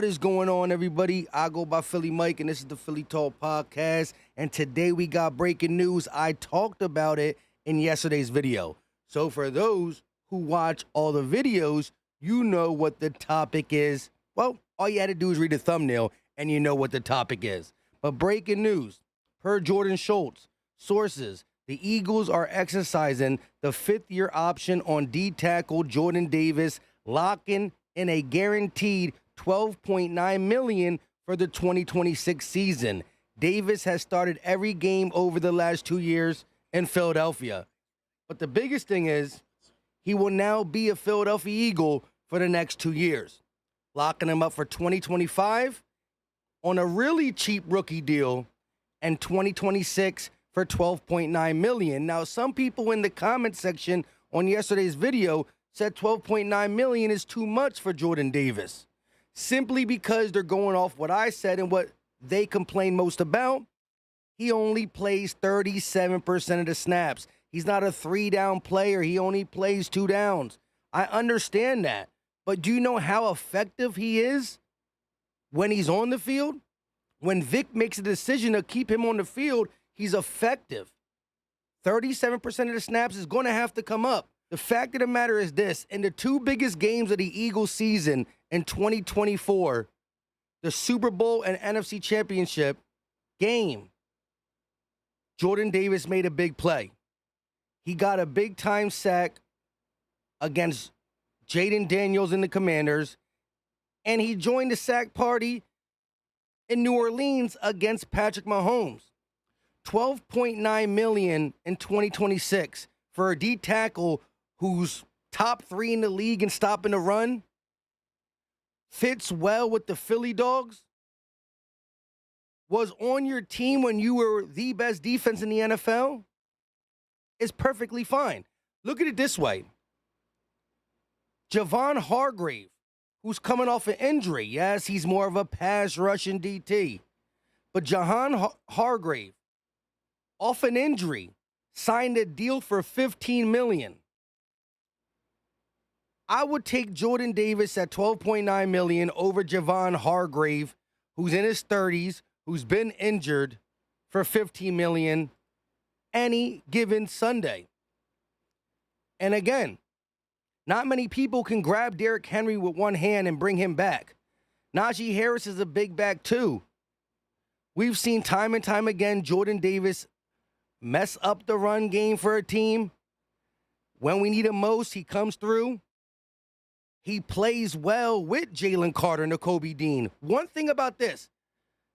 What is going on, everybody? I go by Philly Mike, and this is the Philly Talk Podcast. And today we got breaking news. I talked about it in yesterday's video. So for those who watch all the videos, you know what the topic is. Well, all you had to do is read the thumbnail, and you know what the topic is. But breaking news, per Jordan Schultz, sources, the Eagles are exercising the fifth-year option on D-tackle Jordan Davis, locking in a guaranteed $12.9 million for the 2026 season. Davis has started every game over the last 2 years in Philadelphia. But the biggest thing is he will now be a Philadelphia Eagle for the next 2 years, locking him up for 2025 on a really cheap rookie deal and 2026 for $12.9 million. Now, some people in the comment section on yesterday's video said $12.9 million is too much for Jordan Davis, simply because they're going off what I said and what they complain most about. He only plays 37% of the snaps. He's not a three-down player. He only plays 2 downs. I understand that. But do you know how effective he is when he's on the field? When Vic makes a decision to keep him on the field, he's effective. 37% of the snaps is going to have to come up. The fact of the matter is this: in the 2 biggest games of the Eagles season in 2024, the Super Bowl and NFC Championship game, Jordan Davis made a big play. He got a big-time sack against Jaden Daniels and the Commanders, and he joined the sack party in New Orleans against Patrick Mahomes. $12.9 million in 2026 for a D tackle who's top 3 in the league in stopping the run, fits well with the Philly Dogs, was on your team when you were the best defense in the NFL, is perfectly fine. Look at it this way. Javon Hargrave, who's coming off an injury. Yes, he's more of a pass rushing DT. But Javon Hargrave, off an injury, signed a deal for $15 million. I would take Jordan Davis at $12.9 million over Javon Hargrave, who's in his 30s, who's been injured, for $15 million any given Sunday. And again, not many people can grab Derrick Henry with one hand and bring him back. Najee Harris is a big back too. We've seen time and time again Jordan Davis mess up the run game for a team. When we need him most, he comes through. He plays well with Jalen Carter and Nakobe Dean. One thing about this,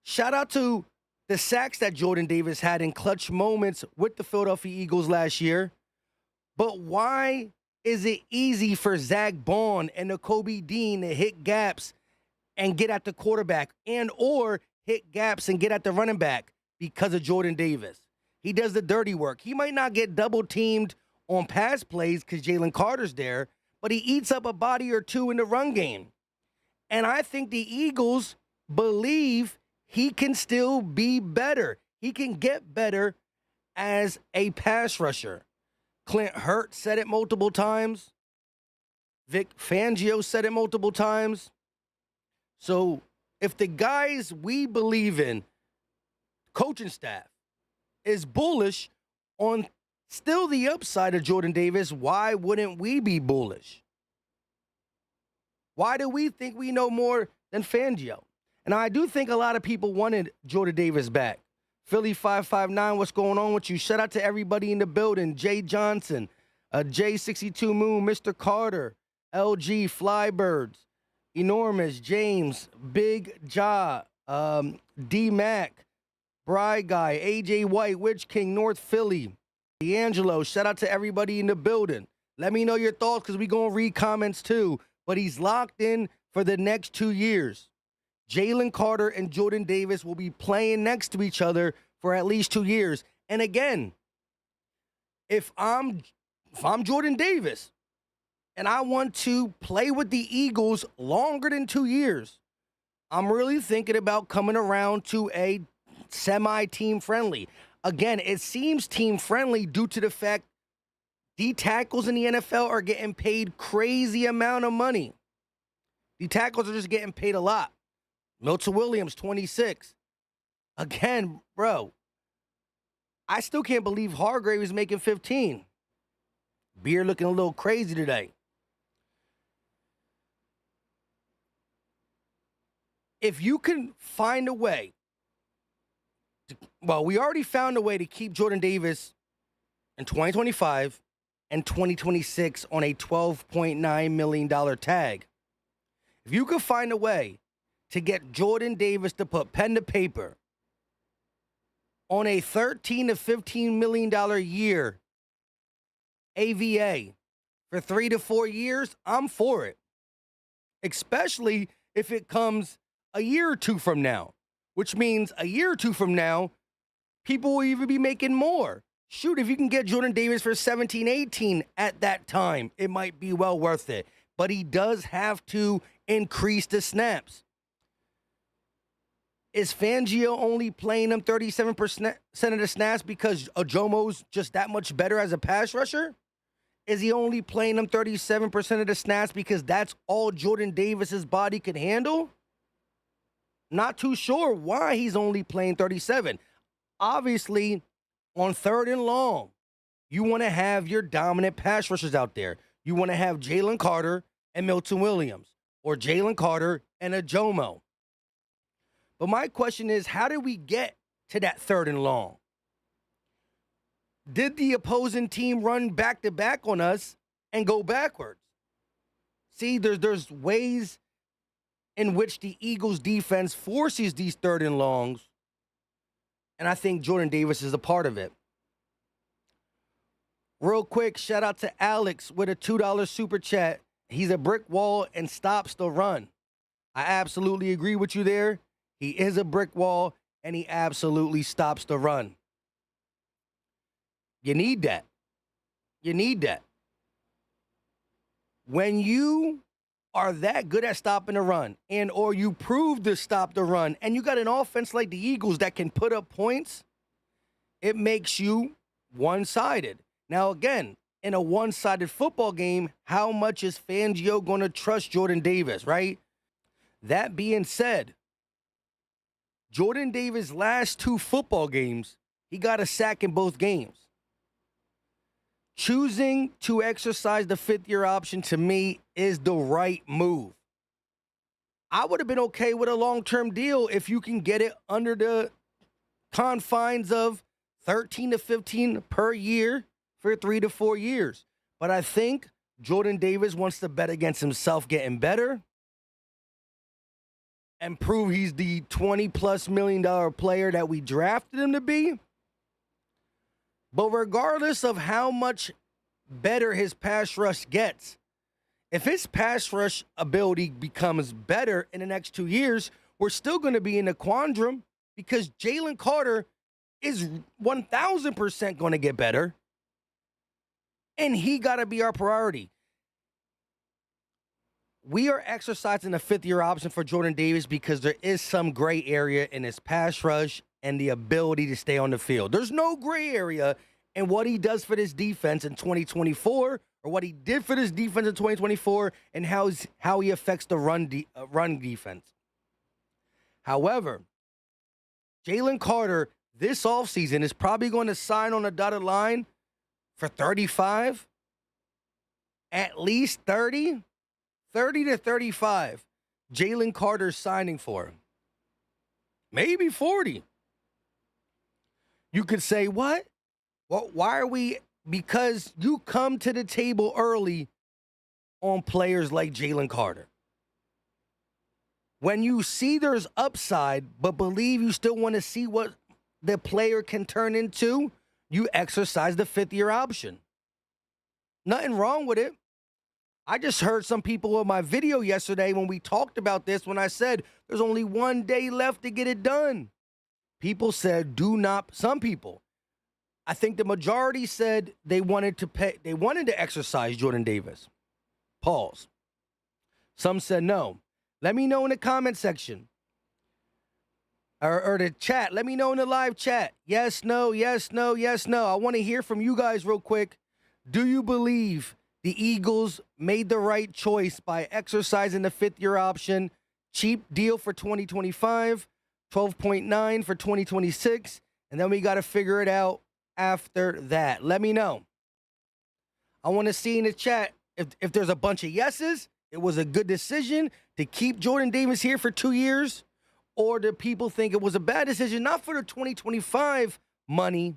shout out to the sacks that Jordan Davis had in clutch moments with the Philadelphia Eagles last year. But why is it easy for Zach Bond and Nakobe Dean to hit gaps and get at the quarterback and or hit gaps and get at the running back? Because of Jordan Davis. He does the dirty work. He might not get double-teamed on pass plays because Jalen Carter's there, but he eats up a body or 2 in the run game. And I think the Eagles believe he can still be better. He can get better as a pass rusher. Clint Hurt said it multiple times. Vic Fangio said it multiple times. So if the guys we believe in, coaching staff, is bullish on still the upside of Jordan Davis, why wouldn't we be bullish? Why do we think we know more than Fangio? And I do think a lot of people wanted Jordan Davis back. Philly 559, what's going on with you? Shout out to everybody in the building. Jay Johnson, J62 Moon, Mr. Carter, LG, Flybirds, Enormous, James, Big Ja, D-Mac, Bry Guy, AJ White, Witch King, North Philly, D'Angelo. Shout out to everybody in the building. Let me know your thoughts because we're going to read comments too. But he's locked in for the next 2 years. Jalen Carter and Jordan Davis will be playing next to each other for at least 2 years. And again, if I'm Jordan Davis and I want to play with the Eagles longer than 2 years, I'm really thinking about coming around to a semi-team friendly. Again, it seems team friendly due to the fact D tackles in the NFL are getting paid crazy amount of money. D tackles are just getting paid a lot. Milton Williams, 26. Again, bro, I still can't believe Hargrave is making 15. Beer looking a little crazy today. If you can find a way, we already found a way to keep Jordan Davis in 2025 and 2026 on a $12.9 million tag. If you could find a way to get Jordan Davis to put pen to paper on a $13 to $15 million year AVA for 3 to 4 years, I'm for it. Especially if it comes a year or two from now, which means a year or two from now, people will even be making more. Shoot, if you can get Jordan Davis for 17, 18 at that time, it might be well worth it. But he does have to increase the snaps. Is Fangio only playing him 37% of the snaps because Ajomo's just that much better as a pass rusher? Is he only playing him 37% of the snaps because that's all Jordan Davis's body can handle? Not too sure why he's only playing 37. Obviously, on 3rd and long, you want to have your dominant pass rushers out there. You want to have Jalen Carter and Milton Williams, or Jalen Carter and Ajomo. But my question is, how did we get to that 3rd and long? Did the opposing team run back-to-back on us and go backwards? See, there's ways in which the Eagles defense forces these 3rd and longs, and I think Jordan Davis is a part of it. Real quick, shout out to Alex with a $2 super chat. He's a brick wall and stops the run. I absolutely agree with you there. He is a brick wall, and he absolutely stops the run. You need that. You need that. When you are that good at stopping the run, and or you prove to stop the run, and you got an offense like the Eagles that can put up points, it makes you one-sided. Now, again, in a one-sided football game, how much is Fangio going to trust Jordan Davis, right? That being said, Jordan Davis' last 2 football games, he got a sack in both games. Choosing to exercise the 5th-year option, to me, is the right move. I would have been okay with a long-term deal if you can get it under the confines of 13 to 15 per year for 3 to 4 years. But I think Jordan Davis wants to bet against himself getting better and prove he's the $20+ million player that we drafted him to be. But regardless of how much better his pass rush gets, if his pass rush ability becomes better in the next 2 years, we're still going to be in a quandrum because Jalen Carter is 1,000% going to get better, and he got to be our priority. We are exercising a 5th-year option for Jordan Davis because there is some gray area in his pass rush and the ability to stay on the field. There's no gray area in what he does for this defense in 2024 or what he did for this defense in 2024 and how he affects the run defense. However, Jalen Carter this offseason is probably going to sign on the dotted line for 35, at least 30 to 35. Jalen Carter's signing for him. Maybe 40. You could say, what? Well, why are we? Because you come to the table early on players like Jalen Carter. When you see there's upside, but believe you still want to see what the player can turn into, you exercise the 5th-year option. Nothing wrong with it. I just heard some people in my video yesterday when we talked about this, when I said there's only 1 day left to get it done. People said some people. I think the majority said they wanted to exercise Jordan Davis. Pause. Some said no. Let me know in the comment section. Or the chat. Let me know in the live chat. Yes, no, yes, no, yes, no. I want to hear from you guys real quick. Do you believe the Eagles made the right choice by exercising the 5th-year option cheap deal for 2025, 12.9 for 2026, and then we got to figure it out after that. Let me know. I want to see in the chat if there's a bunch of yeses, it was a good decision to keep Jordan Davis here for 2 years, or do people think it was a bad decision, not for the 2025 money,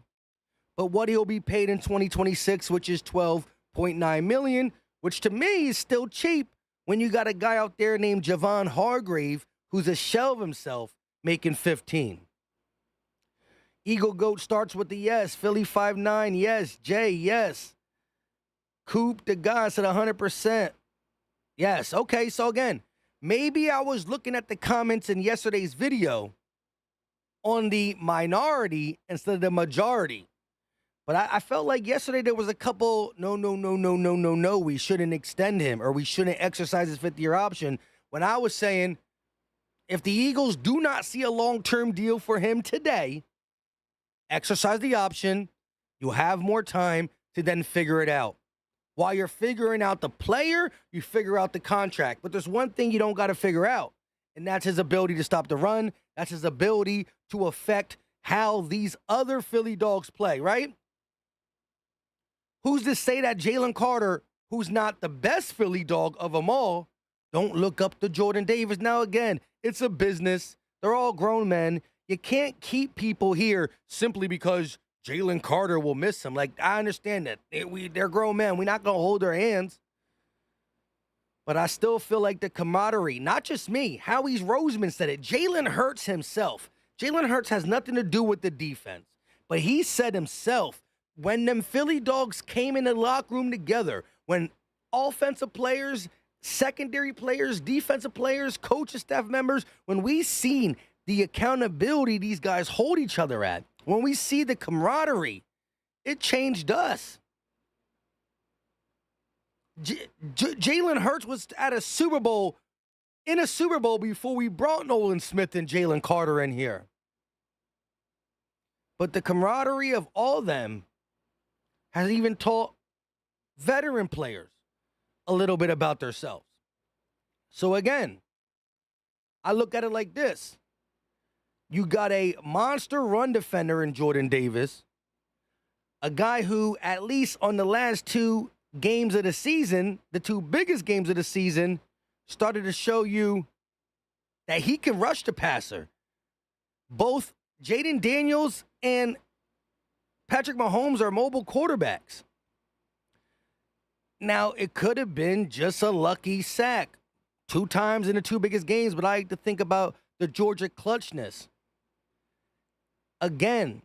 but what he'll be paid in 2026, which is $12.9 million, which to me is still cheap when you got a guy out there named Javon Hargrave, who's a shell of himself, making 15. Eagle Goat starts with the yes. Philly 5'9", yes. Jay, yes. Coop the guy said 100%. Yes. Okay, so again, maybe I was looking at the comments in yesterday's video on the minority instead of the majority. But I felt like yesterday there was a couple, no, we shouldn't extend him or we shouldn't exercise his fifth-year option. When I was saying, if the Eagles do not see a long-term deal for him today, exercise the option, you'll have more time to then figure it out. While you're figuring out the player, you figure out the contract. But there's one thing you don't got to figure out, and that's his ability to stop the run. That's his ability to affect how these other Philly dogs play, right? Who's to say that Jalen Carter, who's not the best Philly dog of them all, don't look up to Jordan Davis? Now, again, it's a business. They're all grown men. You can't keep people here simply because Jalen Carter will miss him. Like, I understand that. They're grown men. We're not going to hold their hands. But I still feel like the camaraderie, not just me, Howie Roseman said it. Jalen Hurts himself. Jalen Hurts has nothing to do with the defense. But he said himself, when them Philly dogs came in the locker room together, when offensive players, secondary players, defensive players, coaches, staff members, when we seen the accountability these guys hold each other at, when we see the camaraderie, it changed us. Jalen Hurts was at a Super Bowl, in a Super Bowl before we brought Nolan Smith and Jalen Carter in here. But the camaraderie of all them has even taught veteran players a little bit about themselves. So again, I look at it like this. You got a monster run defender in Jordan Davis, a guy who, at least on the last 2 games of the season, the 2 biggest games of the season, started to show you that he can rush the passer. Both Jaden Daniels and Patrick Mahomes are mobile quarterbacks. Now, it could have been just a lucky sack 2 times in the 2 biggest games, but I like to think about the Georgia clutchness. Again,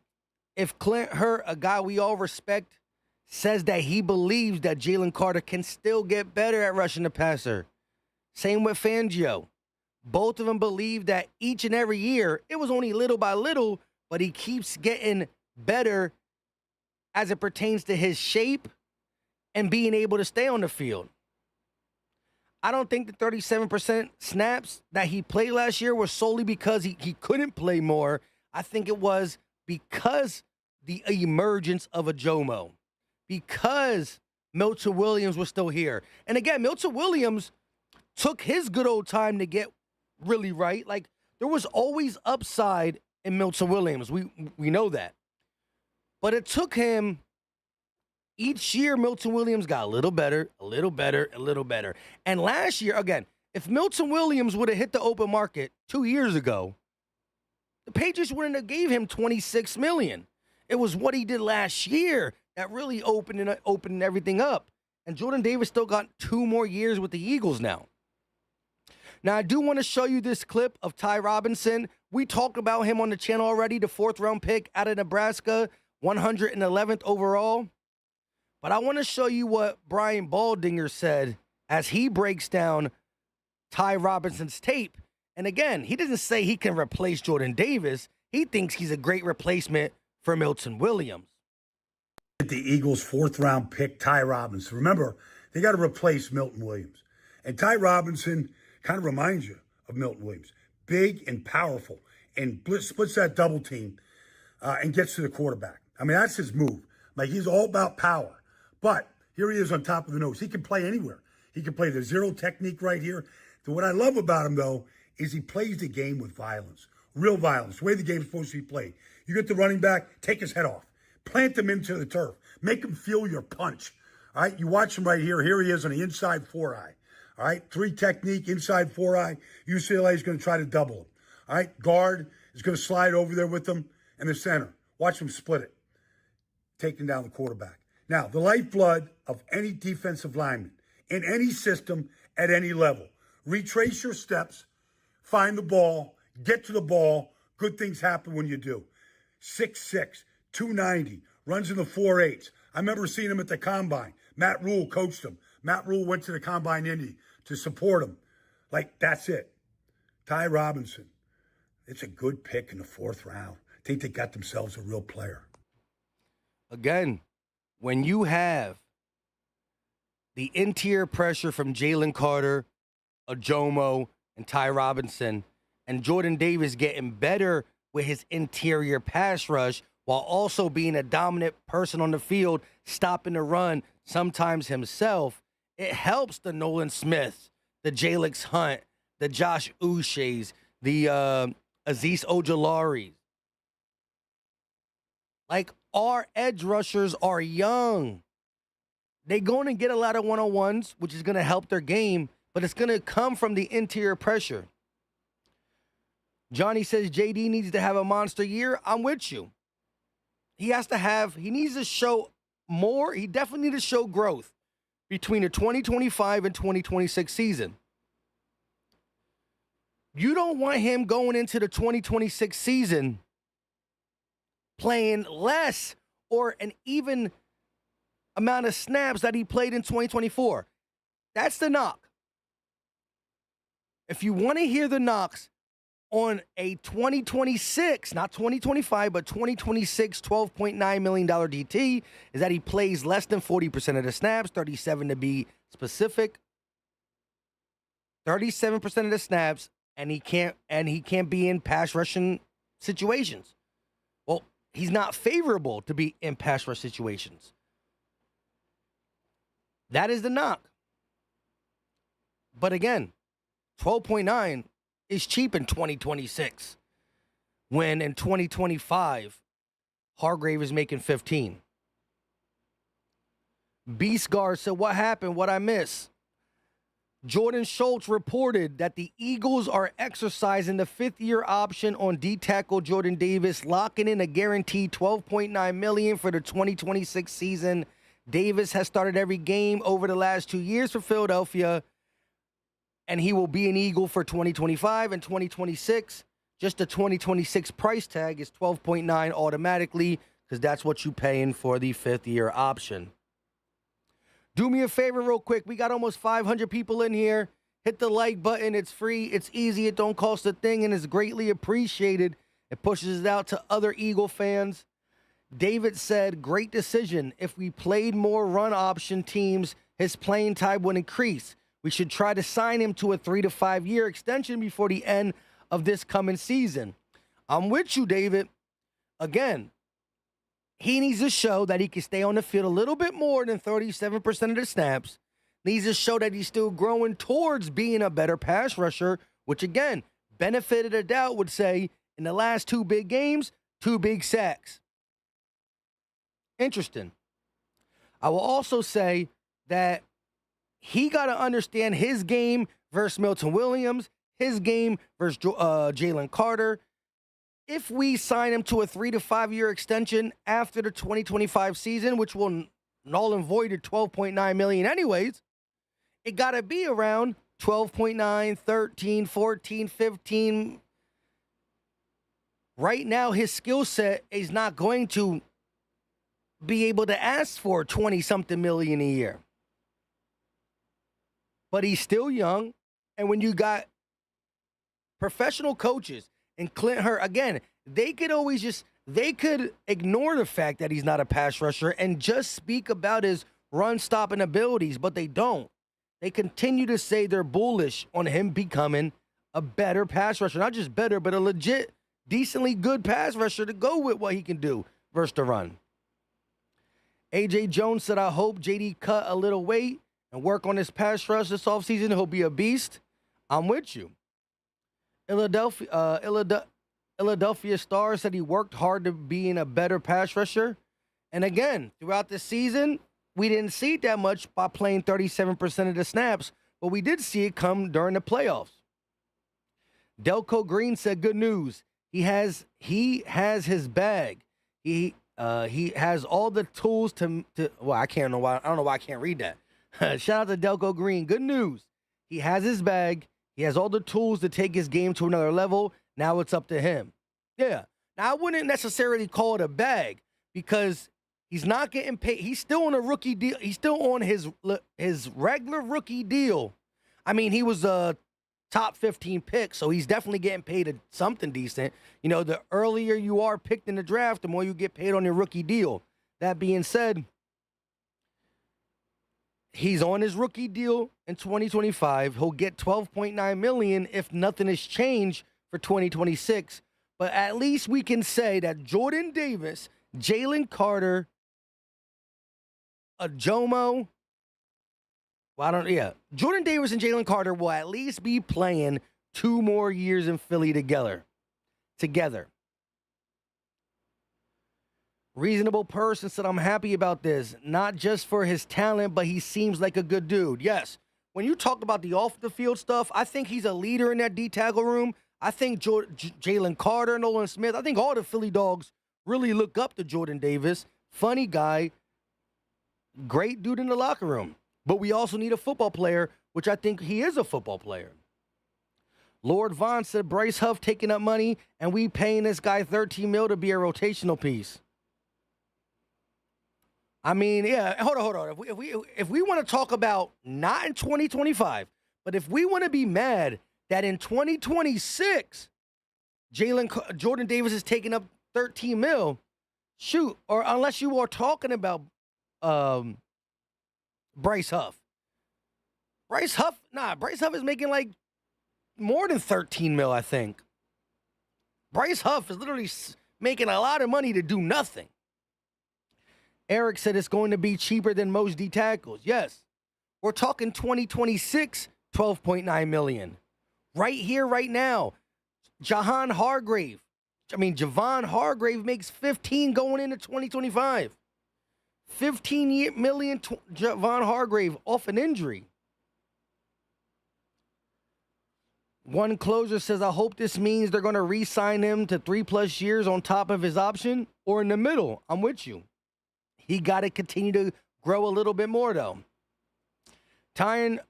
if Clint Hurt, a guy we all respect, says that he believes that Jalen Carter can still get better at rushing the passer. Same with Fangio. Both of them believe that each and every year, it was only little by little, but he keeps getting better as it pertains to his shape and being able to stay on the field. I don't think the 37% snaps that he played last year was solely because he couldn't play more. I think it was because the emergence of a Jomo, because Milton Williams was still here. And again, Milton Williams took his good old time to get really right. Like, there was always upside in Milton Williams. We know that. But it took him, each year Milton Williams got a little better, a little better, a little better. And last year, again, if Milton Williams would have hit the open market 2 years ago, the Patriots wouldn't have gave him $26 million. It was what he did last year that really opened everything up. And Jordan Davis still got 2 more years with the Eagles now. Now, I do want to show you this clip of Ty Robinson. We talked about him on the channel already, the 4th-round pick out of Nebraska, 111th overall. But I want to show you what Brian Baldinger said as he breaks down Ty Robinson's tape. And again, he doesn't say he can replace Jordan Davis. He thinks he's a great replacement for Milton Williams. The Eagles' 4th-round pick, Ty Robinson. Remember, they got to replace Milton Williams. And Ty Robinson kind of reminds you of Milton Williams. Big and powerful, and splits that double team and gets to the quarterback. I mean, that's his move. Like, he's all about power. But here he is on top of the nose. He can play anywhere. He can play the zero technique right here. So what I love about him, though, is he plays the game with violence, real violence, the way the game's supposed to be played. You get the running back, take his head off, plant him into the turf, make him feel your punch. All right, you watch him right here. Here he is on the inside four-eye. All right, 3 technique, inside four-eye. UCLA is going to try to double him. All right, guard is going to slide over there with them in the center. Watch him split it, taking down the quarterback. Now, the lifeblood of any defensive lineman in any system at any level. Retrace your steps, find the ball, get to the ball. Good things happen when you do. 6'6", 290, runs in the 4.8s. I remember seeing him at the Combine. Matt Rule coached him. Matt Rule went to the Combine Indy to support him. Like, that's it. Ty Robinson. It's a good pick in the 4th round. I think they got themselves a real player. Again, when you have the interior pressure from Jalen Carter, Ajomo, and Ty Robinson, and Jordan Davis getting better with his interior pass rush while also being a dominant person on the field, stopping the run, sometimes himself, it helps the Nolan Smiths, the Jalix Hunt, the Josh Uches, the Azeez Ojularis. Like, our edge rushers are young. They're going to get a lot of one-on-ones, which is going to help their game, but it's going to come from the interior pressure. Johnny says JD needs to have a monster year. I'm with you. He needs to show more. He definitely needs to show growth between the 2025 and 2026 season. You don't want him going into the 2026 season playing less or an even amount of snaps that he played in 2024. That's the knock. If you want to hear the knocks on a 2026, not 2025, but 2026 $12.9 million DT, is that he plays less than 40% of the snaps, 37 to be specific. 37% of the snaps, and he can't be in pass rushing situations. Well, he's not favorable to be in pass rush situations. That is the knock. But again, 12.9 is cheap in 2026, when in 2025, Hargrave is making 15. Beast Guard said, what happened? What I miss? Jordan Schultz reported that the Eagles are exercising the 5th-year option on D-tackle Jordan Davis, locking in a guaranteed $12.9 million for the 2026 season. Davis has started every game over the last 2 years for Philadelphia, and he will be an Eagle for 2025 and 2026. Just the 2026 price tag is $12.9 automatically, because that's what you're paying for the 5th-year option. Do me a favor real quick. We got almost 500 people in here. Hit the like button. It's free. It's easy. It don't cost a thing, and it's greatly appreciated. It pushes it out to other Eagle fans. David said, great decision. If we played more run option teams, his playing time would increase. We should try to sign him to a 3 to 5 year extension before the end of this coming season. I'm with you, David. Again, he needs to show that he can stay on the field a little bit more than 37% of the snaps. Needs to show that he's still growing towards being a better pass rusher, which, again, benefit of the doubt would say in the last 2 big games, 2 big sacks. Interesting. I will also say that he got to understand his game versus Milton Williams, his game versus Jalen Carter. If we sign him to a 3 to 5 year extension after the 2025 season, which will null and void at $12.9 million anyways, it got to be around 12.9, 13, 14, 15. Right now, his skill set is not going to be able to ask for 20-something million a year. But he's still young, and when you got professional coaches, and Clint Hurtt, again, they could ignore the fact that he's not a pass rusher and just speak about his run-stopping abilities, but they don't. They continue to say they're bullish on him becoming a better pass rusher. Not just better, but a legit, decently good pass rusher to go with what he can do versus the run. A.J. Jones said, I hope JD cut a little weight and work on his pass rush this offseason. He'll be a beast. I'm with you. Philadelphia Star said he worked hard to being a better pass rusher. And again, throughout the season, we didn't see it that much by playing 37% of the snaps, but we did see it come during the playoffs. Delco Green said, "Good news. He has his bag. He has all the tools to well, I don't know why I can't read that." Shout out to Delco Green. Good news. He has his bag. He has all the tools to take his game to another level. Now it's up to him. Yeah. Now I wouldn't necessarily call it a bag because he's not getting paid. He's still on a rookie deal. He's still on his regular rookie deal. I mean, he was a top 15 pick, so he's definitely getting paid something decent. You know, the earlier you are picked in the draft, the more you get paid on your rookie deal. That being said, he's on his rookie deal in 2025. He'll get $12.9 million if nothing has changed for 2026. But at least we can say that Jordan Davis, Jalen Carter, Jomo, Jordan Davis and Jalen Carter will at least be playing 2 more years in Philly together. Reasonable person said, "I'm happy about this, not just for his talent, but he seems like a good dude." Yes, when you talk about the off-the-field stuff, I think he's a leader in that D-tackle room. I think Jalen Carter, Nolan Smith, I think all the Philly dogs really look up to Jordan Davis. Funny guy, great dude in the locker room. But we also need a football player, which I think he is a football player. Lord Vaughn said, "Bryce Huff taking up money, and we paying this guy $13 million to be a rotational piece." I mean, yeah, hold on. If we want to talk about not in 2025, but if we want to be mad that in 2026, Jordan Davis is taking up $13 million, shoot, or unless you are talking about Bryce Huff. Bryce Huff is making like more than $13 million, I think. Bryce Huff is literally making a lot of money to do nothing. Eric said it's going to be cheaper than most D tackles. Yes. We're talking 2026, $12.9 million. Right here, right now. Javon Hargrave makes 15 going into 2025. $15 million Javon Hargrave off an injury. One closer says, "I hope this means they're going to re-sign him to 3+ years on top of his option or in the middle." I'm with you. He got to continue to grow a little bit more, though. Tyron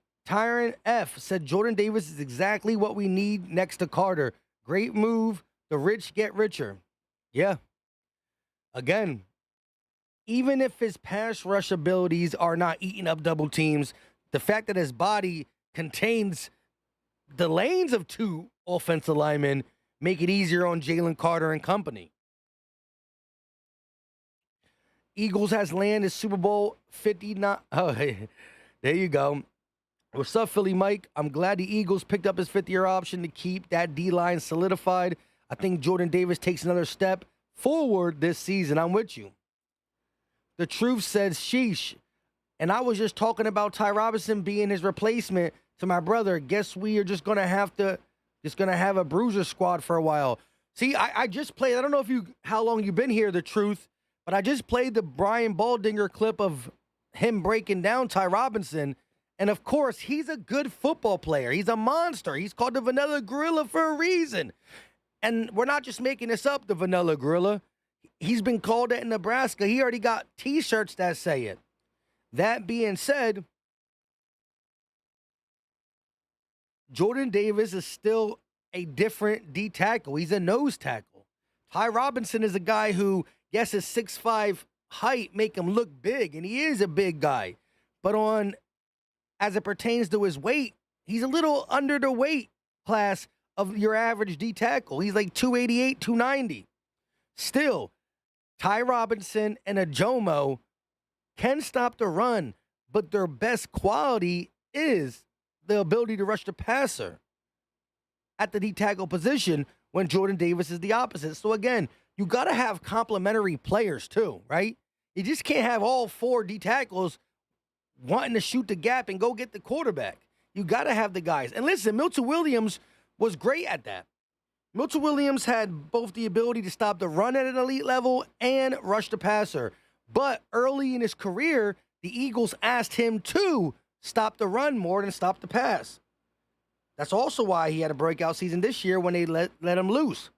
F. said, "Jordan Davis is exactly what we need next to Carter. Great move. The rich get richer." Yeah. Again, even if his pass rush abilities are not eating up double teams, the fact that his body contains the lanes of 2 offensive linemen make it easier on Jalen Carter and company. Eagles has landed Super Bowl 59. Oh, hey, there you go. What's up, Philly Mike? I'm glad the Eagles picked up his 5th-year option to keep that D-line solidified. I think Jordan Davis takes another step forward this season. I'm with you. The Truth says, "Sheesh." And I was just talking about Ty Robinson being his replacement to my brother. Guess we are just gonna have a bruiser squad for a while. See, I just played. I don't know how long you've been here, The Truth, but I just played the Brian Baldinger clip of him breaking down Ty Robinson. And of course, he's a good football player. He's a monster. He's called the Vanilla Gorilla for a reason. And we're not just making this up, the Vanilla Gorilla. He's been called that in Nebraska. He already got T-shirts that say it. That being said, Jordan Davis is still a different D tackle. He's a nose tackle. Ty Robinson is a guy who, yes, his 6'5" height make him look big, and he is a big guy. But as it pertains to his weight, he's a little under the weight class of your average D tackle. He's like 288, 290. Still, Ty Robinson and a Jomo can stop the run, but their best quality is the ability to rush the passer at the D tackle position when Jordan Davis is the opposite. So again, you got to have complementary players too, right? You just can't have all 4 D tackles wanting to shoot the gap and go get the quarterback. You got to have the guys. And listen, Milton Williams was great at that. Milton Williams had both the ability to stop the run at an elite level and rush the passer. But early in his career, the Eagles asked him to stop the run more than stop the pass. That's also why he had a breakout season this year when they let him loose.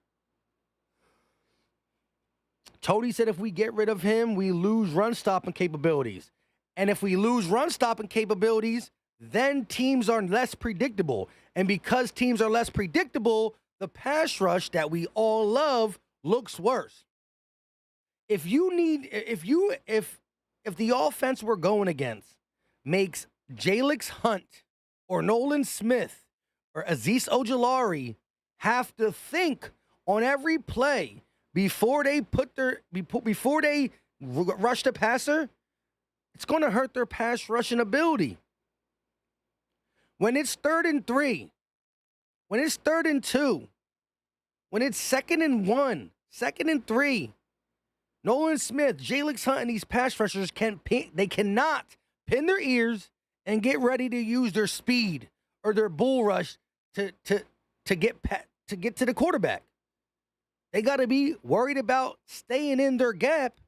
Tony said if we get rid of him, we lose run-stopping capabilities. And if we lose run-stopping capabilities, then teams are less predictable. And because teams are less predictable, the pass rush that we all love looks worse. If the offense we're going against makes Jalix Hunt or Nolan Smith or Azeez Ojulari have to think on every play before they rush the passer, it's going to hurt their pass rushing ability. When it's 3rd and 3, when it's 3rd and 2, when it's 2nd and 1, 2nd and 3, Nolan Smith, Jalix Hunt, and these pass rushers cannot pin their ears and get ready to use their speed or their bull rush to get to the quarterback. They got to be worried about staying in their gap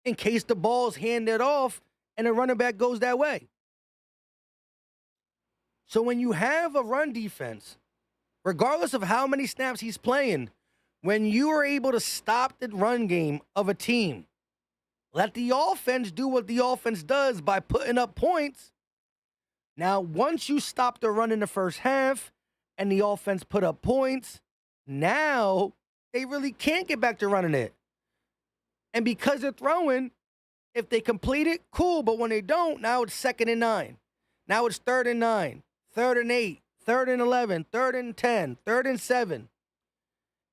in case the ball's handed off and the running back goes that way. So when you have a run defense, regardless of how many snaps he's playing, when you are able to stop the run game of a team, let the offense do what the offense does by putting up points. Now, once you stop the run in the first half and the offense put up points, now they really can't get back to running it. And because they're throwing, if they complete it, cool. But when they don't, now it's 2nd and 9. Now it's 3rd and 9, 3rd and 8, 3rd and 11, 3rd and 10, 3rd and 7.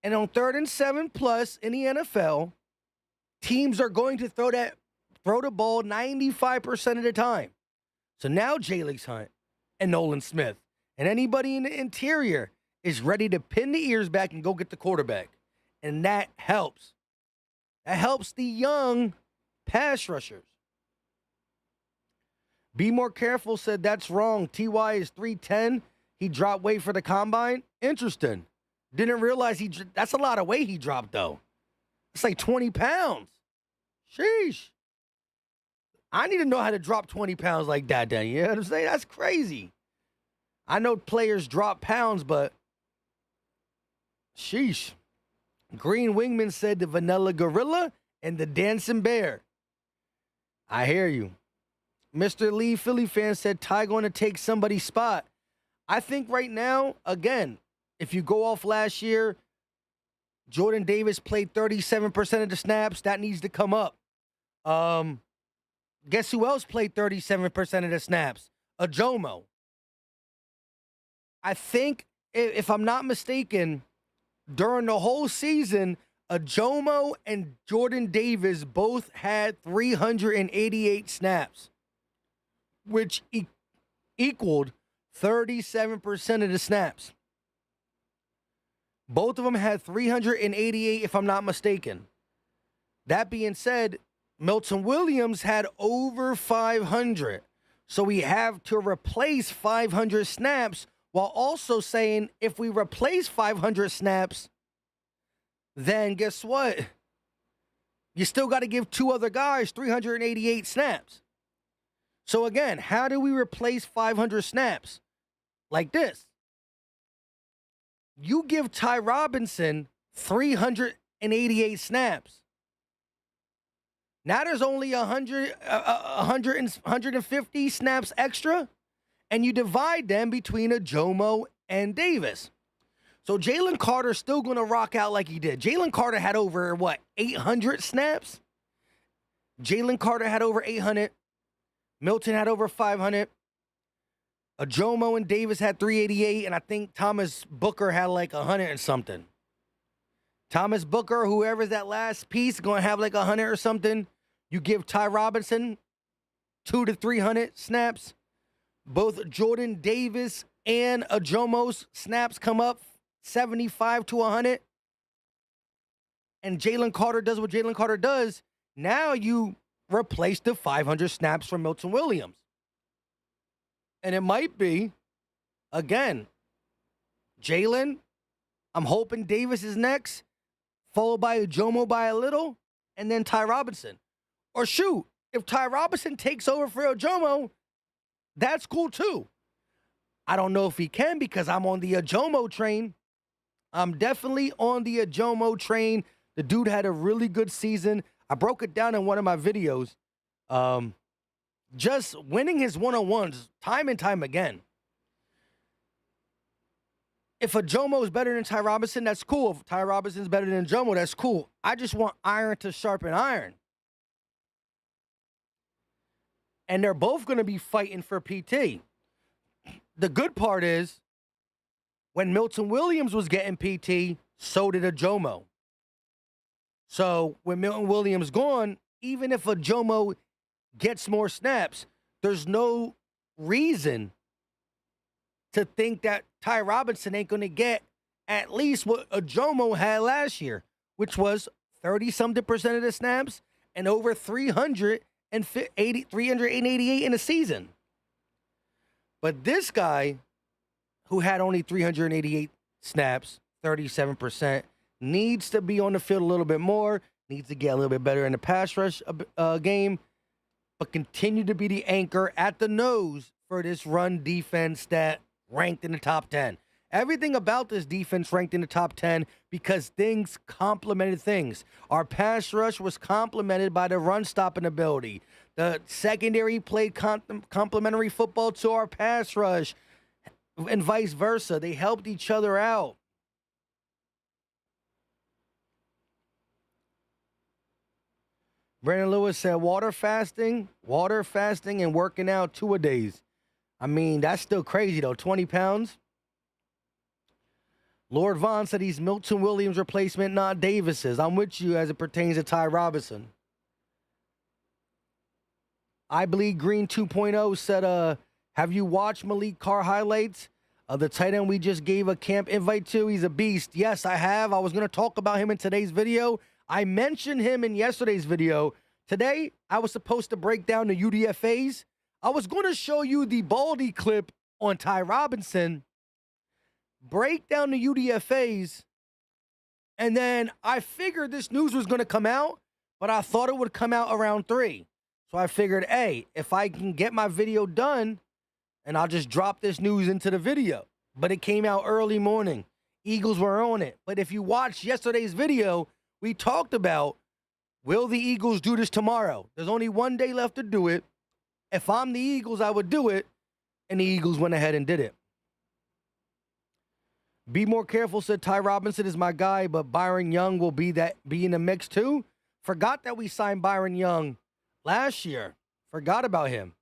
And on 3rd and 7 plus in the NFL, teams are going to throw the ball 95% of the time. So now Jalix Hunt and Nolan Smith and anybody in the interior is ready to pin the ears back and go get the quarterback. And that helps. That helps the young pass rushers. Be More Careful said that's wrong. T.Y. is 310. He dropped weight for the combine. Interesting. Didn't realize that's a lot of weight he dropped, though. It's like 20 pounds. Sheesh. I need to know how to drop 20 pounds like that, then. You know what I'm saying? That's crazy. I know players drop pounds, but sheesh. Green Wingman said the Vanilla Gorilla and the Dancing Bear. I hear you. Mr. Lee, Philly fan, said Ty going to take somebody's spot. I think right now, again, if you go off last year, Jordan Davis played 37% of the snaps. That needs to come up. Guess who else played 37% of the snaps? Ajomo. I think, if I'm not mistaken, during the whole season, Ajomo and Jordan Davis both had 388 snaps, which equaled 37% of the snaps. Both of them had 388, if I'm not mistaken. That being said, Milton Williams had over 500. So we have to replace 500 snaps, while also saying if we replace 500 snaps, then guess what? You still got to give two other guys 388 snaps. So again, how do we replace 500 snaps? Like this. You give Ty Robinson 388 snaps. Now there's only 150 snaps extra, and you divide them between Ajomo and Davis. So Jalen Carter's still going to rock out like he did. Jalen Carter had over, 800 snaps? Jalen Carter had over 800. Milton had over 500. Ajomo and Davis had 388, and I think Thomas Booker had 100 and something. Thomas Booker, whoever's that last piece, going to have 100 or something. You give Ty Robinson 200 to 300 snaps. Both Jordan Davis and Ajomo's snaps come up 75 to 100. And Jalen Carter does what Jalen Carter does. Now you replace the 500 snaps from Milton Williams. And it might be, again, Jalen. I'm hoping Davis is next, followed by Jomo by a little, and then Ty Robinson. Or shoot, if Ty Robinson takes over for Jomo, that's cool too. I don't know if he can because I'm on the Jomo train. I'm definitely on the Jomo train. The dude had a really good season. I broke it down in one of my videos. Just winning his one-on-ones time and time again. If Jomo is better than Ty Robinson, that's cool. If Ty Robinson's better than Jomo, that's cool. I just want iron to sharpen iron. And they're both going to be fighting for PT. The good part is, when Milton Williams was getting PT, so did Jomo. So when Milton Williams gone, even if Jomo gets more snaps, there's no reason to think that Ty Robinson ain't going to get at least what Jomo had last year, which was 30-something% of the snaps and over 388 in a season. But this guy, who had only 388 snaps, 37%, needs to be on the field a little bit more, needs to get a little bit better in the pass rush game, but continue to be the anchor at the nose for this run defense that ranked in the top 10. Everything about this defense ranked in the top 10 because things complemented things. Our pass rush was complemented by the run-stopping ability. The secondary played complementary football to our pass rush, and vice versa. They helped each other out. Brandon Lewis said water fasting and working out 2-a-days. I mean, that's still crazy, though. 20 pounds. Lord Vaughn said he's Milton Williams' replacement, not Davis's. I'm with you as it pertains to Ty Robinson. I Bleed Green 2.0 said, have you watched Malik Carr highlights? The tight end we just gave a camp invite to. He's a beast. Yes, I have. I was going to talk about him in today's video. I mentioned him in yesterday's video. Today, I was supposed to break down the UDFAs. I was going to show you the Baldy clip on Ty Robinson, break down the UDFAs, and then I figured this news was going to come out, but I thought it would come out around 3. So I figured, hey, if I can get my video done, and I'll just drop this news into the video. But it came out early morning. Eagles were on it. But if you watched yesterday's video, we talked about, will the Eagles do this tomorrow? There's only one day left to do it. If I'm the Eagles, I would do it. And the Eagles went ahead and did it. Be more careful, said Ty Robinson is my guy, but Byron Young will be in the mix too. Forgot that we signed Byron Young last year. Forgot about him.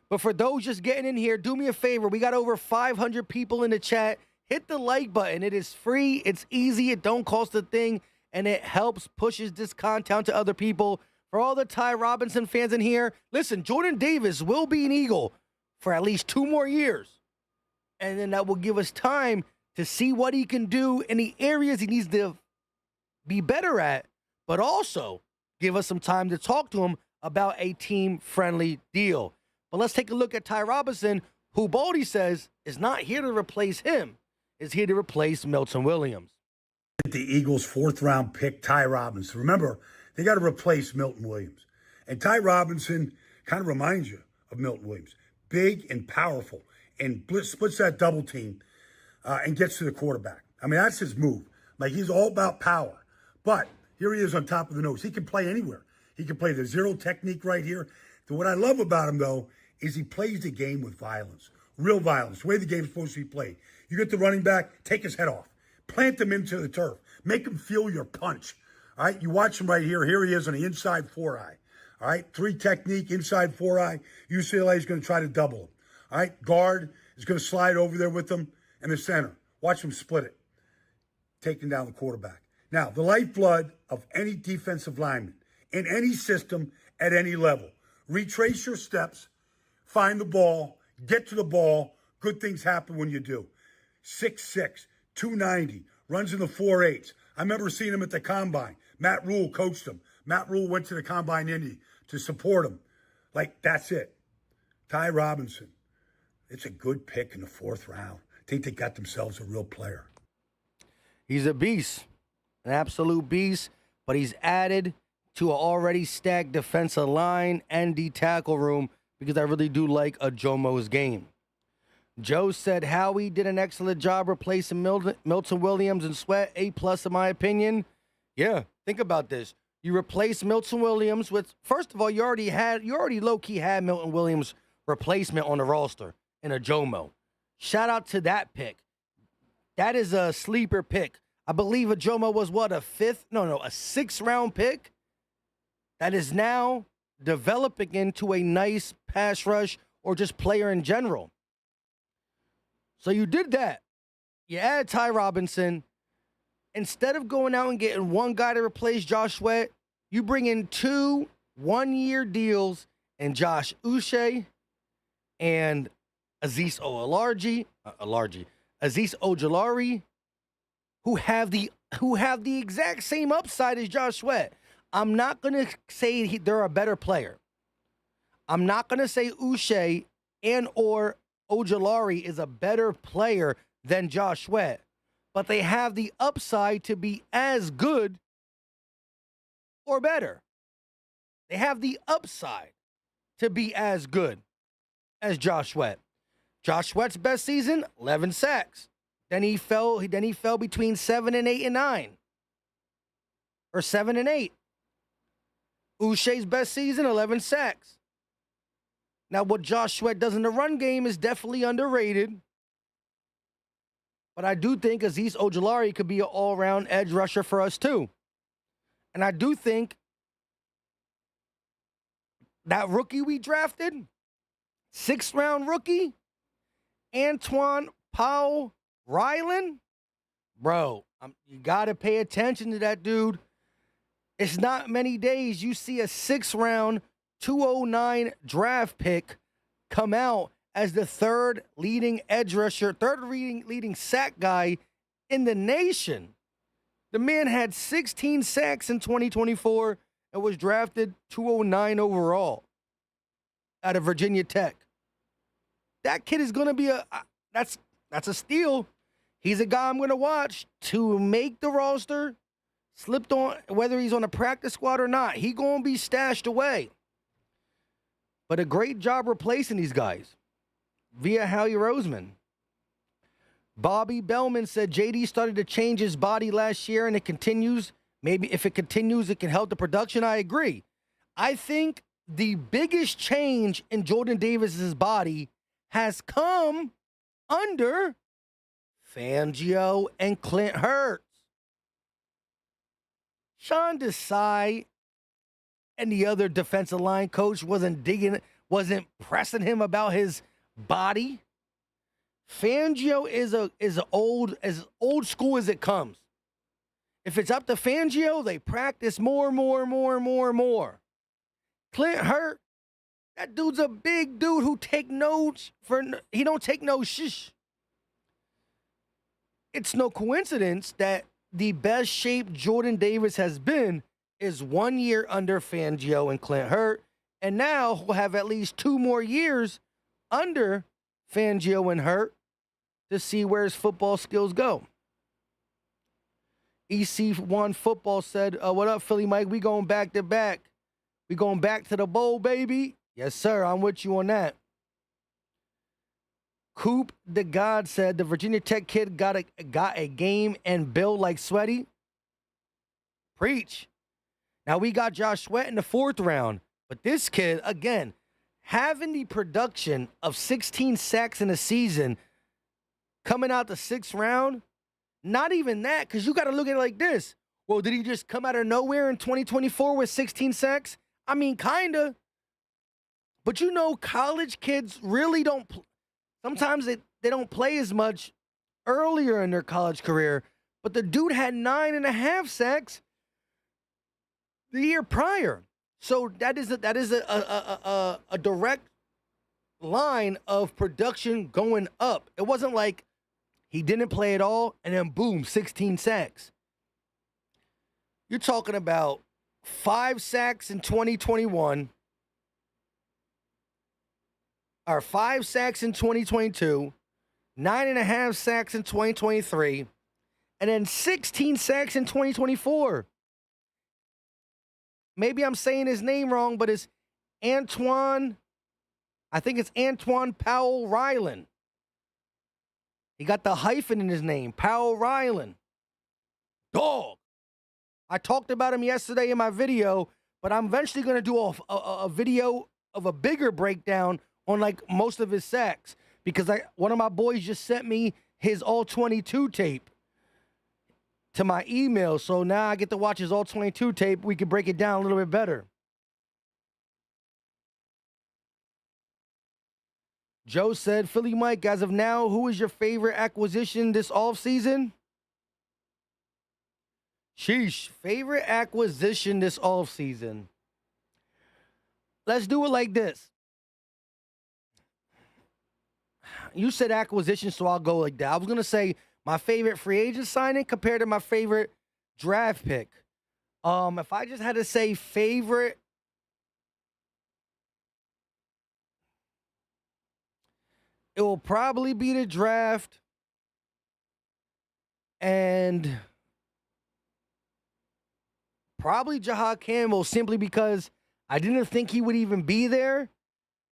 But for those just getting in here, do me a favor. We got over 500 people in the chat. Hit the like button. It is free. It's easy. It don't cost a thing. And it helps pushes this content to other people. For all the Ty Robinson fans in here, listen, Jordan Davis will be an Eagle for at least 2 more years. And then that will give us time to see what he can do in the areas he needs to be better at, but also give us some time to talk to him about a team-friendly deal. But let's take a look at Ty Robinson, who Baldy says is not here to replace him, is here to replace Milton Williams. The Eagles' 4th-round pick, Ty Robinson. Remember, they got to replace Milton Williams. And Ty Robinson kind of reminds you of Milton Williams. Big and powerful, and splits that double team and gets to the quarterback. I mean, that's his move. Like, he's all about power. But here he is on top of the nose. He can play anywhere. He can play the zero technique right here. So what I love about him, though, is he plays the game with violence. Real violence, the way the game's supposed to be played. You get the running back, take his head off. Plant him into the turf. Make him feel your punch. All right, you watch him right here. Here he is on the inside 4-eye. All right, 3 technique, inside 4-eye. UCLA is going to try to double him. All right, guard is going to slide over there with him in the center. Watch him split it, taking down the quarterback. Now, the lifeblood of any defensive lineman in any system at any level. Retrace your steps, find the ball, get to the ball. Good things happen when you do. 6'6", 290, runs in the 4.8s. I remember seeing him at the Combine. Matt Rule coached him. Matt Rule went to the Combine Indy to support him. Like, that's it. Ty Robinson. It's a good pick in the 4th round. I think they got themselves a real player. He's a beast, an absolute beast, but he's added to an already stacked defensive line and D tackle room because I really do like a Jomo's game. Joe said Howie did an excellent job replacing Milton Williams and Sweat, A+ in my opinion. Yeah, think about this. You replace Milton Williams with, first of all, you already low-key had Milton Williams replacement on the roster in a Jomo. Shout out to that pick. That is a sleeper pick. I believe a Jomo was what, a 6th-round pick that is now developing into a nice pass rush or just player in general. So you did that. You add Ty Robinson. Instead of going out and getting one guy to replace Josh Sweat, you bring in 2 one-year deals and Josh Uche and Azeez Ojulari, who have the exact same upside as Josh Sweat. I'm not going to say they're a better player. I'm not going to say Uche and or Ojulari is a better player than Josh Sweat, but they have the upside to be as good or better. They have the upside to be as good as Josh Sweat. Josh Sweat's best season, 11 sacks. Then he fell between 7 and 8 and 9. Or 7 and 8. Uche's best season, 11 sacks. Now, what Josh Sweat does in the run game is definitely underrated. But I do think Azeez Ojulari could be an all-around edge rusher for us, too. And I do think that rookie we drafted, 6th-round rookie, Antoine Powell Ryland, bro, you got to pay attention to that dude. It's not many days you see a 6th-round 209 draft pick come out as the third leading edge rusher, third leading sack guy in the nation. The man had 16 sacks in 2024 and was drafted 209 overall out of Virginia Tech. That kid is going to be that's a steal. He's a guy I'm going to watch to make the roster. Slipped on, whether he's on a practice squad or not, he going to be stashed away. But a great job replacing these guys via Howie Roseman. Bobby Bellman said JD started to change his body last year and it continues. Maybe if it continues, it can help the production. I agree. I think the biggest change in Jordan Davis's body has come under Fangio and Clint Hurts. Sean Desai and the other defensive line coach wasn't pressing him about his body. Fangio is as old school as it comes. If it's up to Fangio, they practice more. Clint Hurt, that dude's a big dude who he don't take no shish. It's no coincidence that the best shape Jordan Davis has been is 1 year under Fangio and Clint Hurt, and now we'll have at least 2 more years under Fangio and Hurt to see where his football skills go. EC1 Football said, what up, Philly Mike? We going back to back. We going back to the bowl, baby. Yes, sir. I'm with you on that. Coop the God said the Virginia Tech kid got a game and build like Sweaty. Preach. Now we got Josh Sweat in the 4th round, but this kid, again, having the production of 16 sacks in a season coming out the 6th round, not even that, because you got to look at it like this. Well, did he just come out of nowhere in 2024 with 16 sacks? I mean, kind of. But you know, college kids really don't. Sometimes they don't play as much earlier in their college career. But the dude had 9.5 sacks the year prior. So that is a direct line of production going up. It wasn't like he didn't play at all and then boom, 16 sacks. You're talking about 5 sacks in 2021, or 5 sacks in 2022, 9.5 sacks in 2023, and then 16 sacks in 2024. Maybe I'm saying his name wrong, but it's Antoine. I think it's Antoine Powell Ryland. He got the hyphen in his name, Powell Ryland. Dog. I talked about him yesterday in my video, but I'm eventually going to do a video of a bigger breakdown on like most of his sacks because one of my boys just sent me his all-22 tape to my email. So now I get to watch his all-22 tape. We can break it down a little bit better. Joe said, Philly Mike, as of now, who is your favorite acquisition this offseason? Sheesh, favorite acquisition this offseason. Let's do it like this. You said acquisition, so I'll go like that. I was going to say my favorite free agent signing compared to my favorite draft pick. If I just had to say favorite, it will probably be the draft and probably Jahad Campbell simply because I didn't think he would even be there.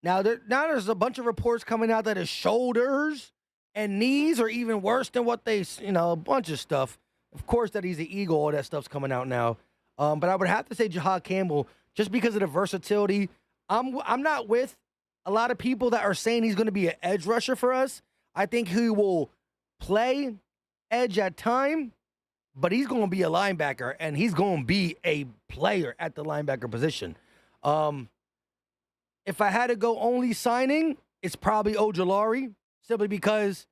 Now there's a bunch of reports coming out that his shoulders and knees are even worse than what they, a bunch of stuff. Of course, that he's an Eagle, all that stuff's coming out now. But I would have to say Jahad Campbell just because of the versatility. I'm not with a lot of people that are saying he's going to be an edge rusher for us. I think he will play edge at time, but he's going to be a linebacker, and he's going to be a player at the linebacker position. If I had to go only signing, it's probably Ojulari, simply because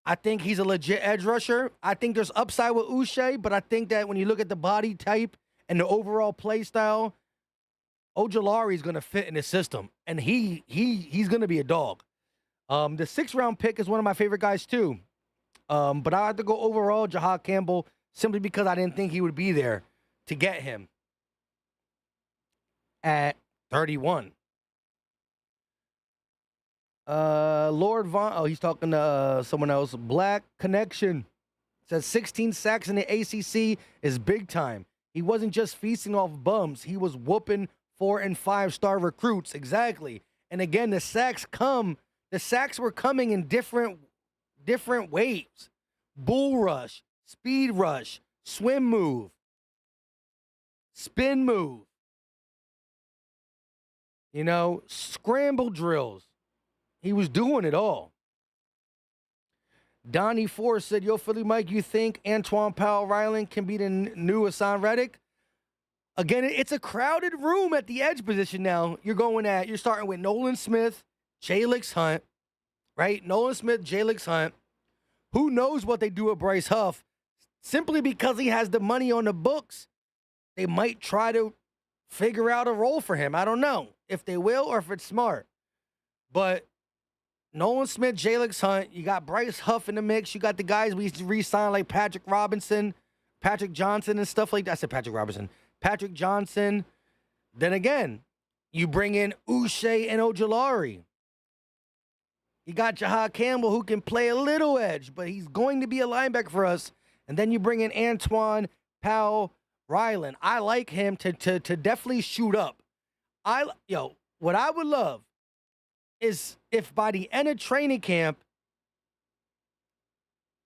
I think he's a legit edge rusher. I think there's upside with Uche, but I think that when you look at the body type and the overall play style, Ojulari is going to fit in the system, and he's going to be a dog. The 6th-round pick is one of my favorite guys too. But I have to go overall Jahad Campbell simply because I didn't think he would be there to get him at 31. Lord Von, he's talking to someone else. Black Connection says 16 sacks in the ACC is big time. He wasn't just feasting off bums. He was whooping 4- and 5-star recruits. Exactly. And again, the sacks were coming in different waves. Bull rush, speed rush, swim move, spin move. Scramble drills. He was doing it all. Donnie Forrest said, yo, Philly Mike, you think Antoine Powell Ryland can be the new Hassan Reddick? Again, it's a crowded room at the edge position now. You're starting with Nolan Smith, Jalix Hunt, right? Nolan Smith, Jalix Hunt. Who knows what they do with Bryce Huff? Simply because he has the money on the books, they might try to figure out a role for him. I don't know if they will or if it's smart. But Nolan Smith, Jalix Hunt, you got Bryce Huff in the mix. You got the guys we re-signed like Patrick Johnson and stuff like that. I said Patrick Robinson. Patrick Johnson. Then again, you bring in Uche and Ojulari. You got Jahad Campbell who can play a little edge, but he's going to be a linebacker for us. And then you bring in Antoine Powell Ryland. I like him to definitely shoot up. What I would love is if by the end of training camp,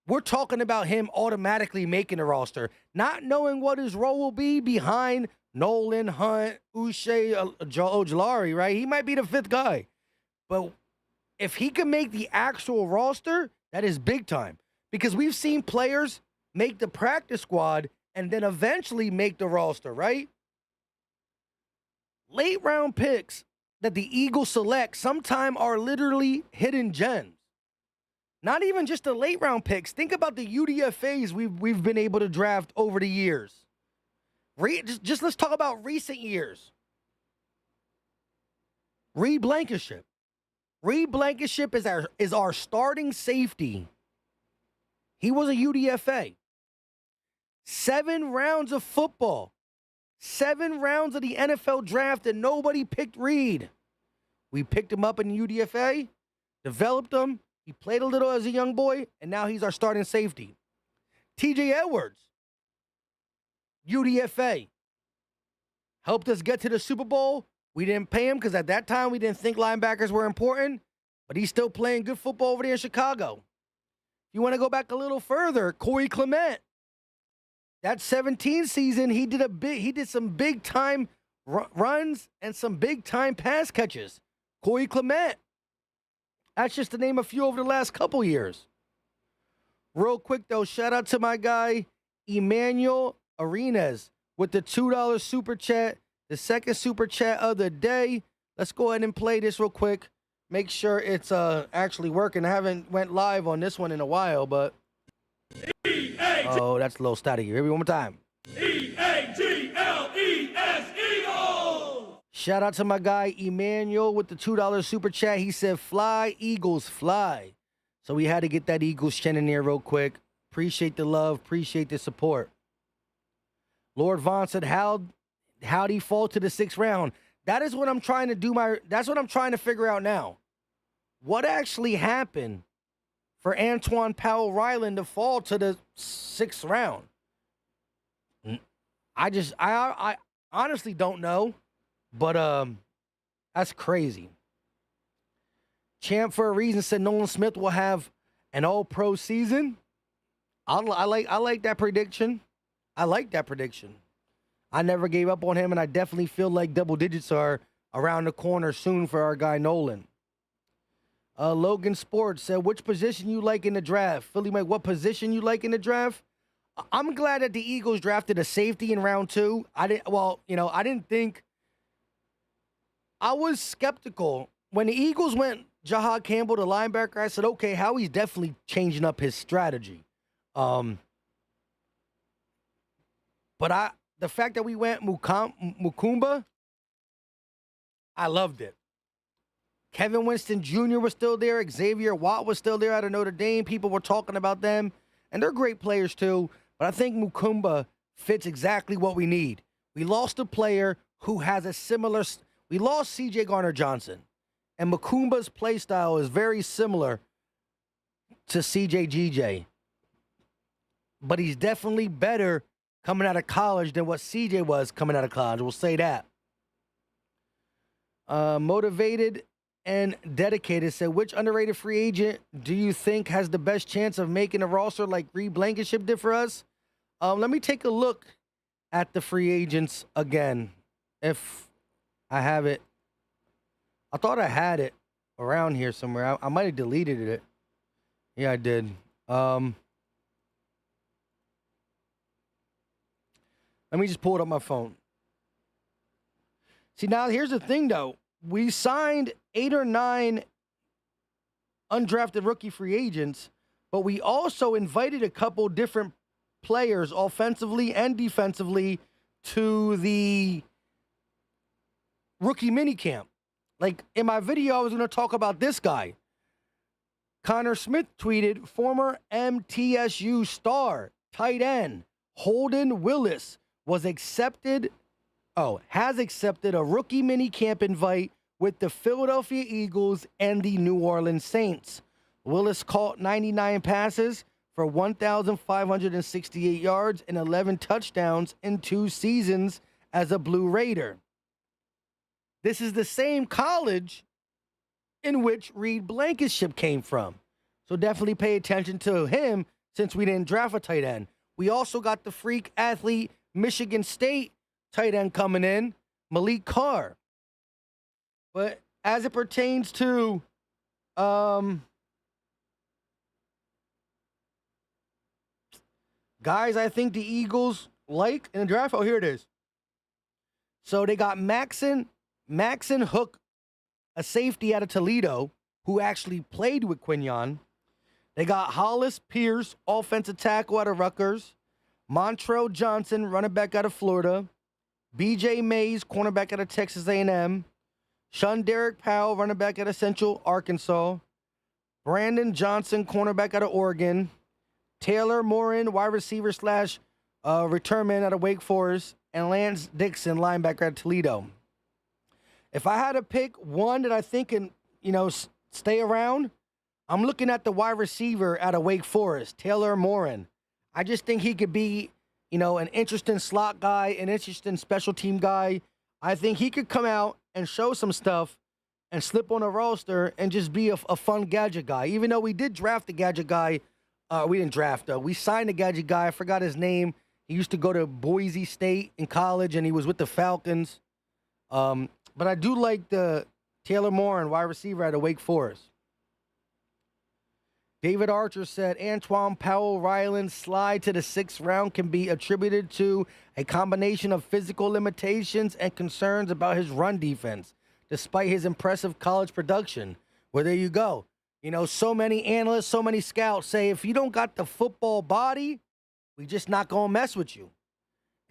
we're talking about him automatically making the roster, not knowing what his role will be behind Nolan, Hunt, Uche, Ojulari, right? He might be the 5th guy. But if he can make the actual roster, that is big time. Because we've seen players make the practice squad and then eventually make the roster, right? Late round picks that the Eagles select sometime are literally hidden gems. Not even just the late round picks. Think about the UDFAs we've been able to draft over the years. Just let's talk about recent years. Reed Blankenship. Reed Blankenship is our starting safety. He was a UDFA. 7 rounds of football. 7 rounds of the NFL draft, and nobody picked Reed. We picked him up in UDFA, developed him. He played a little as a young boy, and now he's our starting safety. TJ Edwards, UDFA, helped us get to the Super Bowl. We didn't pay him because at that time we didn't think linebackers were important, but he's still playing good football over there in Chicago. You want to go back a little further, Corey Clement. That 17 season, he did some big time runs and some big time pass catches. Corey Clement. That's just to name a few over the last couple years. Real quick though, shout out to my guy Emmanuel Arenas with the $2 super chat, the second super chat of the day. Let's go ahead and play this real quick. Make sure it's actually working. I haven't went live on this one in a while, but oh, that's a little staticky. Here we go one more time. E-A-G-L-E-S, Eagles! Shout out to my guy Emmanuel with the $2 super chat. He said, "Fly, Eagles, fly." So we had to get that Eagles chin in there real quick. Appreciate the love. Appreciate the support. Lord Vaughn said, how'd he fall to the 6th round? That is what I'm trying to do. That's what I'm trying to figure out now. What actually happened for Antoine Powell-Ryland to fall to the 6th round? I honestly don't know, but that's crazy. Champ for a reason said Nolan Smith will have an all-pro season. I like that prediction. I like that prediction. I never gave up on him, and I definitely feel like double digits are around the corner soon for our guy Nolan. Logan Sports said, which position you like in the draft? Philly Mike, what position you like in the draft? I'm glad that the Eagles drafted a safety in round 2. I didn't think. I was skeptical. When the Eagles went Jahad Campbell, the linebacker, I said, okay, Howie's definitely changing up his strategy. But the fact that we went Mukumba, I loved it. Kevin Winston Jr. was still there. Xavier Watt was still there out of Notre Dame. People were talking about them, and they're great players too. But I think Mukumba fits exactly what we need. We lost a player who has a similar. We lost C.J. Garner-Johnson, and Mukumba's play style is very similar to C.J. G.J. But he's definitely better coming out of college than what C.J. was coming out of college. We'll say that. Motivated and dedicated said, which underrated free agent do you think has the best chance of making a roster like Reed Blankenship did for us? Let me take a look at the free agents again, if I have it. I thought I had it around here somewhere. I might have deleted it. Yeah, I did. Let me just pull it up my phone. See, now here's the thing, though. We signed 8 or 9 undrafted rookie free agents, but we also invited a couple different players, offensively and defensively, to the rookie minicamp. Like, in my video, I was going to talk about this guy. Connor Smith tweeted, former MTSU star, tight end, Holden Willis, has accepted a rookie minicamp invite with the Philadelphia Eagles and the New Orleans Saints. Willis caught 99 passes for 1,568 yards and 11 touchdowns in 2 seasons as a Blue Raider. This is the same college in which Reed Blankenship came from. So definitely pay attention to him since we didn't draft a tight end. We also got the freak athlete Michigan State tight end coming in, Malik Carr. But as it pertains to guys, I think the Eagles like in the draft. Oh, here it is. So they got Maxon Hook, a safety out of Toledo, who actually played with Quinyon. They got Hollis Pierce, offensive tackle out of Rutgers. Montrell Johnson, running back out of Florida. B.J. Mays, cornerback out of Texas A&M. Shunderick Powell, running back out of Central Arkansas. Brandon Johnson, cornerback out of Oregon. Taylor Morin, wide receiver / return man out of Wake Forest. And Lance Dixon, linebacker out of Toledo. If I had to pick one that I think can, stay around, I'm looking at the wide receiver out of Wake Forest, Taylor Morin. I just think he could be, an interesting slot guy, an interesting special team guy. I think he could come out and show some stuff and slip on a roster and just be a fun gadget guy. Even though we did draft the gadget guy, we didn't draft. We signed the gadget guy. I forgot his name. He used to go to Boise State in college, and he was with the Falcons. But I do like the Taylor Moore and wide receiver out of Wake Forest. David Archer said Antoine Powell-Ryland's slide to the 6th round can be attributed to a combination of physical limitations and concerns about his run defense, despite his impressive college production. Well, there you go. So many analysts, so many scouts say if you don't got the football body, we just not going to mess with you.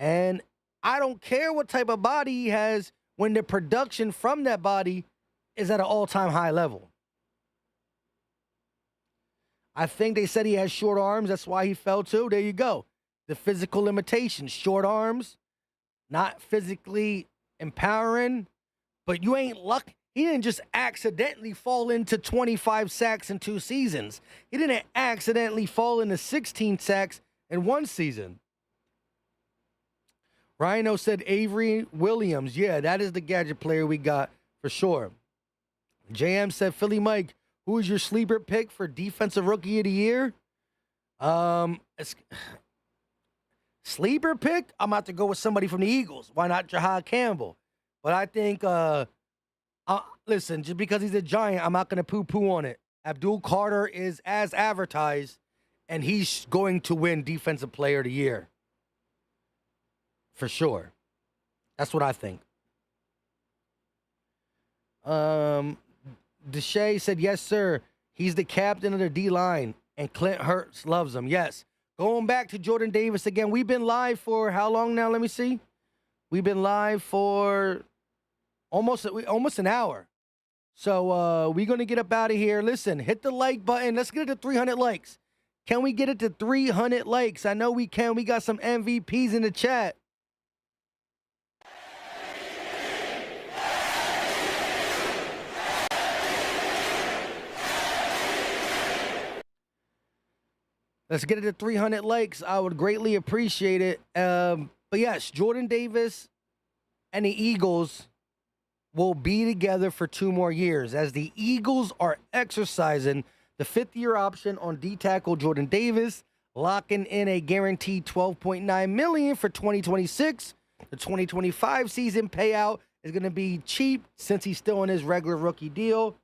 And I don't care what type of body he has when the production from that body is at an all-time high level. I think they said he has short arms. That's why he fell too. There you go. The physical limitations, short arms, not physically empowering, but you ain't lucky. He didn't just accidentally fall into 25 sacks in 2 seasons. He didn't accidentally fall into 16 sacks in 1 season. Rhino said Avery Williams. Yeah, that is the gadget player we got for sure. JM said Philly Mike, who is your sleeper pick for Defensive Rookie of the Year? Sleeper pick? I'm about to go with somebody from the Eagles. Why not Jahad Campbell? But I think, listen, just because he's a Giant, I'm not going to poo-poo on it. Abdul Carter is as advertised, and he's going to win Defensive Player of the Year. For sure. That's what I think. Deshae said, yes, sir. He's the captain of the D-line, and Clint Hurts loves him. Yes. Going back to Jordan Davis again. We've been live for how long now? Let me see. We've been live for almost an hour. So we're going to get up out of here. Listen, hit the like button. Let's get it to 300 likes. Can we get it to 300 likes? I know we can. We got some MVPs in the chat. Let's get it to 300 likes. I would greatly appreciate it. But yes, Jordan Davis and the Eagles will be together for 2 more years as the Eagles are exercising the 5th-year option on D-tackle Jordan Davis, locking in a guaranteed $12.9 million for 2026. The 2025 season payout is going to be cheap since he's still in his regular rookie deal.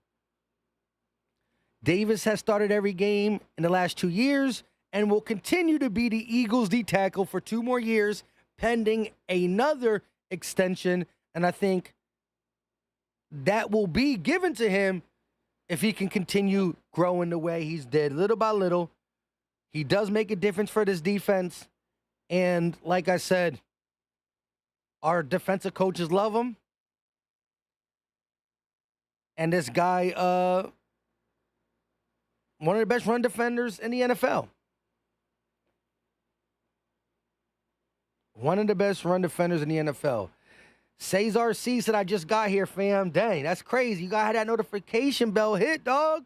Davis has started every game in the last 2 years and will continue to be the Eagles' D-tackle for 2 more years, pending another extension. And I think that will be given to him if he can continue growing the way he's did, little by little. He does make a difference for this defense. And like I said, our defensive coaches love him. And this guy, one of the best run defenders in the NFL. One of the best run defenders in the NFL. Cesar C said, I just got here, fam. Dang, that's crazy. You got to have that notification bell hit, dog.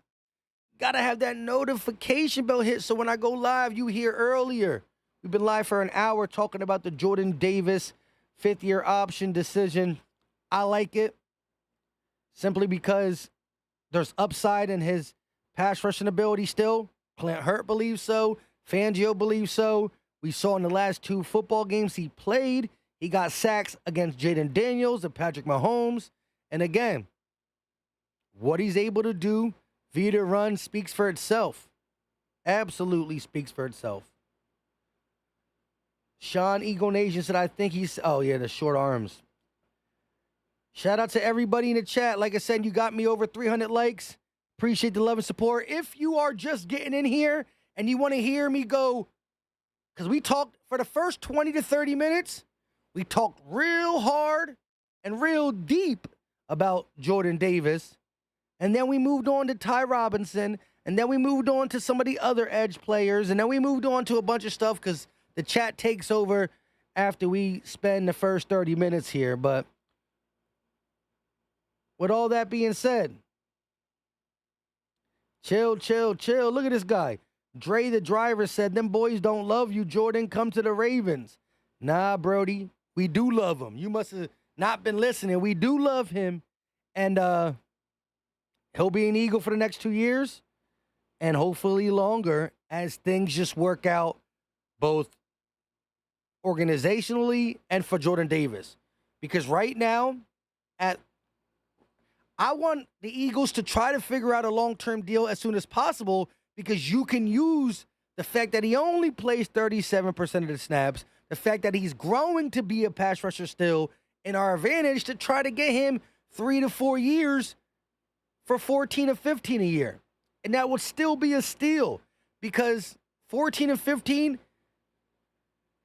Got to have that notification bell hit so when I go live, you hear earlier. We've been live for an hour talking about the Jordan Davis 5th-year option decision. I like it simply because there's upside in his pass rushing ability still. Clint Hurt believes so. Fangio believes so. We saw in the last 2 football games he played, he got sacks against Jaden Daniels and Patrick Mahomes. And again, what he's able to do via the run speaks for itself. Absolutely speaks for itself. Sean Eagle Nation said, I think he's, oh yeah, the short arms. Shout out to everybody in the chat. Like I said, you got me over 300 likes. Appreciate the love and support. If you are just getting in here and you want to hear me go, because we talked for the first 20 to 30 minutes, we talked real hard and real deep about Jordan Davis. And then we moved on to Ty Robinson. And then we moved on to some of the other edge players. And then we moved on to a bunch of stuff because the chat takes over after we spend the first 30 minutes here. But with all that being said, chill. Look at this guy. Dre, the driver, said, them boys don't love you, Jordan. Come to the Ravens. Nah, Brody, we do love him. You must have not been listening. We do love him. And he'll be an Eagle for the next 2 years and hopefully longer as things just work out both organizationally and for Jordan Davis. Because right now, I want the Eagles to try to figure out a long-term deal as soon as possible, because you can use the fact that he only plays 37% of the snaps, the fact that he's growing to be a pass rusher still, in our advantage to try to get him 3 to 4 years for 14 or 15 a year. And that would still be a steal, because 14 and 15,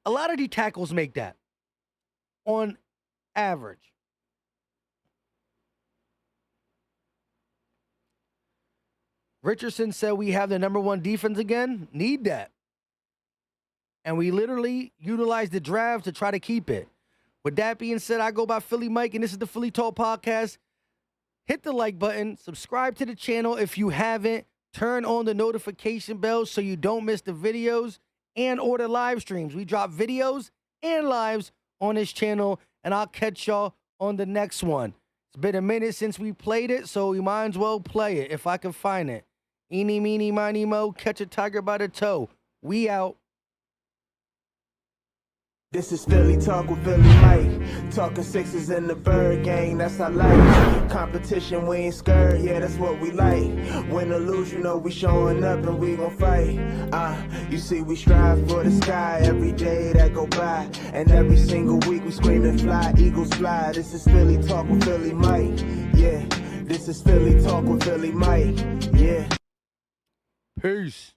a lot of D tackles make that on average. Richardson said we have the #1 defense again. Need that. And we literally utilized the draft to try to keep it. With that being said, I go by Philly Mike, and this is the Philly Talk Podcast. Hit the like button. Subscribe to the channel if you haven't. Turn on the notification bell so you don't miss the videos and or the live streams. We drop videos and lives on this channel, and I'll catch y'all on the next one. It's been a minute since we played it, so we might as well play it if I can find it. Eeny, meeny, miny, mo, catch a tiger by the toe. We out. This is Philly Talk with Philly Mike. Talking sixes in the bird gang, that's our life. Competition, we ain't scared, yeah, that's what we like. Win or lose, you know we showing up and we gon' fight. You see we strive for the sky every day that go by. And every single week we scream and fly, Eagles fly. This is Philly Talk with Philly Mike, yeah. This is Philly Talk with Philly Mike, yeah. Peace.